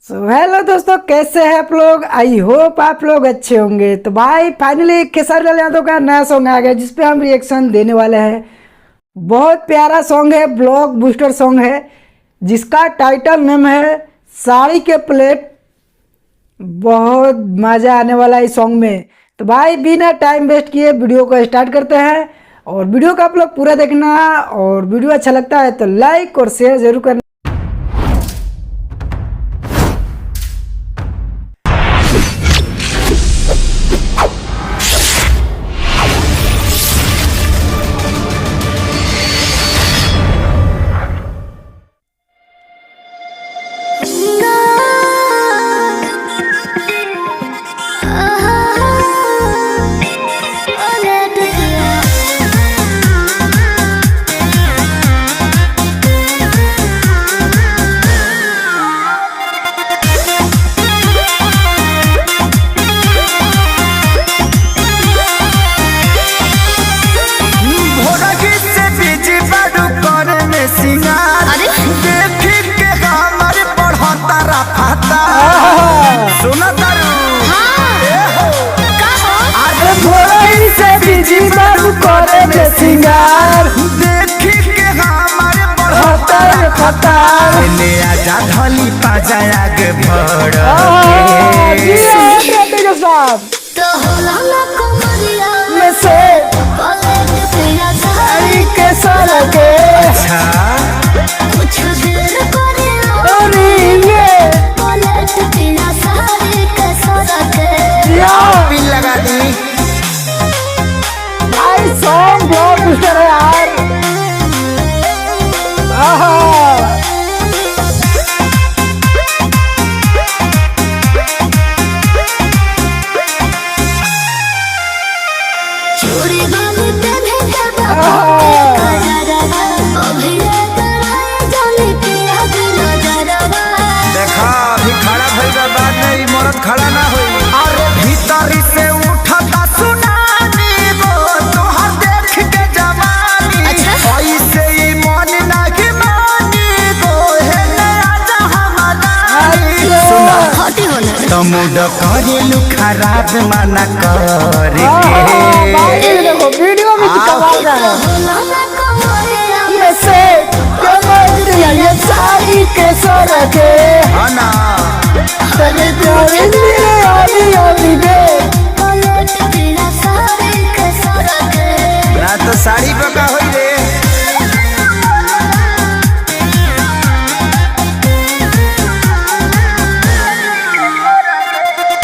Hello दोस्तों, कैसे हैं आप लोग। आई होप आप लोग अच्छे होंगे। तो भाई फाइनली खेसारी लाल यादव का नया सॉन्ग आ गया जिसपे हम रिएक्शन देने वाले हैं। बहुत प्यारा सॉन्ग है, ब्लॉक बूस्टर सॉन्ग है जिसका टाइटल नेम है साड़ी के प्लेट। बहुत मजा आने वाला है इस सॉन्ग में। तो भाई बिना टाइम वेस्ट किए वीडियो को स्टार्ट करते हैं और वीडियो को आप लोग पूरा देखना। और वीडियो अच्छा लगता है तो लाइक और शेयर जरूर करना। सिंगार देखी के हमारे बढ़ता है खतर ले आजा धली पाजाया के भड़ तो होला ना कमरिया में से पलट पिया साड़ी के सारा के अच्छा कुछ देर करे ये पलट पिया साड़ी के सारा के पिन लगा दी भाई सॉन्ग ब्लॉक बूस्टर है यार। चूड़ी बाली पे भेजा अभी जाने पिया नजरवा देखा अभी खड़ा भइल बा, बाद में ई मरद खड़ा ना होई। अरे भीतरी से उठता सुनानी गो तोहर देख के जवानी अच्छा। ऐसे ही मन नाही मानी गो हे नया जहानी सुना हटी होना तमुड करेलु खराब मना कर भाई देखो वीडियो में कमाल का है। होला ना कमरिया ये से कमरिया ये साड़ी के सारा के ना तने तेरे दिल आली आली बे पलट पिया साड़ी के सारा के ना तो साड़ी पका होई रे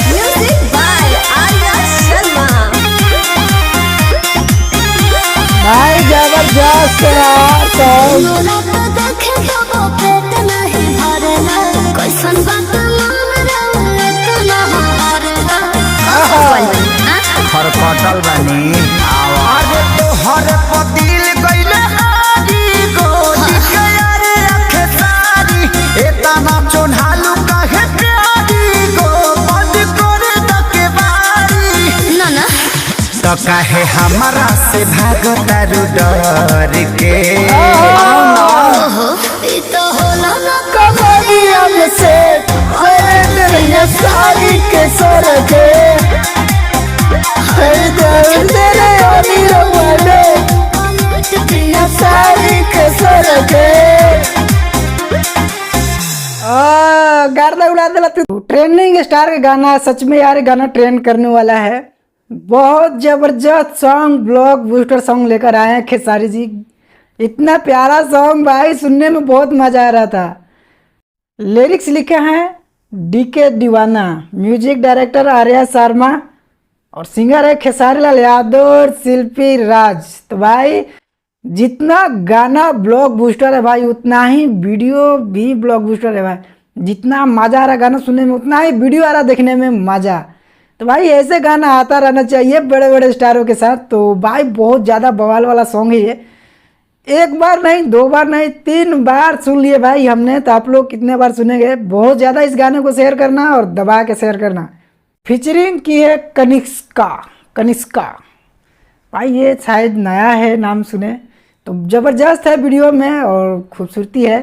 Music by Arya Sharma. भाई जबरदस्त है यार सॉन्ग। मोला तो देखे तो पेट नहीं भरला कैसन बात मान रहा तो ना हारला हर कटल बनी आवाज तो हर पतिल गइले हारी गोदी के यारे रखे सारी एतना चोन्हालू काहे प्यारी गो बंद करे दके बारी ना ना तो काहे हमारा से भागता रु डर के ओहो ई तो होला ना कमरिया में से ये साड़ी के सारा के तेरे आली रवाने पलट पिया साड़ी के सारा के गाना उड़ा दिला तू। ट्रेंडिंग स्टार का गाना है, सच में यार ये गाना ट्रेंड करने वाला है। बहुत जबरदस्त सॉन्ग ब्लॉक बूस्टर सॉन्ग लेकर आए हैं खेसारी जी। इतना प्यारा सॉन्ग भाई सुनने में बहुत मजा आ रहा था। लिरिक्स लिखे हैं डीके दीवाना, म्यूजिक डायरेक्टर आर्या शर्मा और सिंगर है खेसारी लाल यादव और शिल्पी राज। तो भाई जितना गाना ब्लॉक बूस्टर है भाई उतना ही वीडियो भी ब्लॉक बूस्टर है भाई। जितना मजा आ रहा गाना सुनने में उतना ही वीडियो आ रहा देखने में मजा। तो भाई ऐसे गाना आता रहना चाहिए बड़े बड़े स्टारों के साथ। तो भाई बहुत ज़्यादा बवाल वाला सॉन्ग है ये। एक बार नहीं, दो बार नहीं, 3 बार सुन लिए भाई हमने। तो आप लोग कितने बार सुनेंगे। बहुत ज़्यादा इस गाने को शेयर करना और दबा के शेयर करना। फीचरिंग की है कनिष्का भाई, ये शायद नया है, नाम सुने। तो ज़बरदस्त है वीडियो में और खूबसूरती है।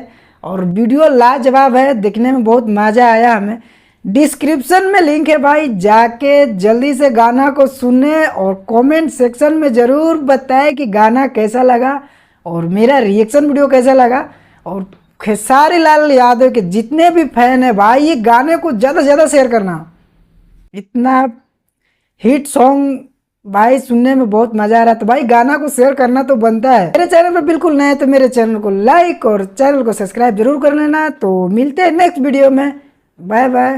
और वीडियो लाजवाब है, देखने में बहुत मज़ा आया हमें। डिस्क्रिप्शन में लिंक है भाई, जाके जल्दी से गाना को सुने और कमेंट सेक्शन में ज़रूर बताएं कि गाना कैसा लगा और मेरा रिएक्शन वीडियो कैसा लगा। और खेसारी लाल यादव के जितने भी फैन है भाई, ये गाने को ज़्यादा से ज़्यादा शेयर करना। इतना हिट सॉन्ग भाई सुनने में बहुत मज़ा आ रहा है, तो भाई गाना को शेयर करना तो बनता है। मेरे चैनल पर बिल्कुल नए तो मेरे चैनल को लाइक और चैनल को सब्सक्राइब जरूर कर लेना। तो मिलते हैं नेक्स्ट वीडियो में, बाय बाय।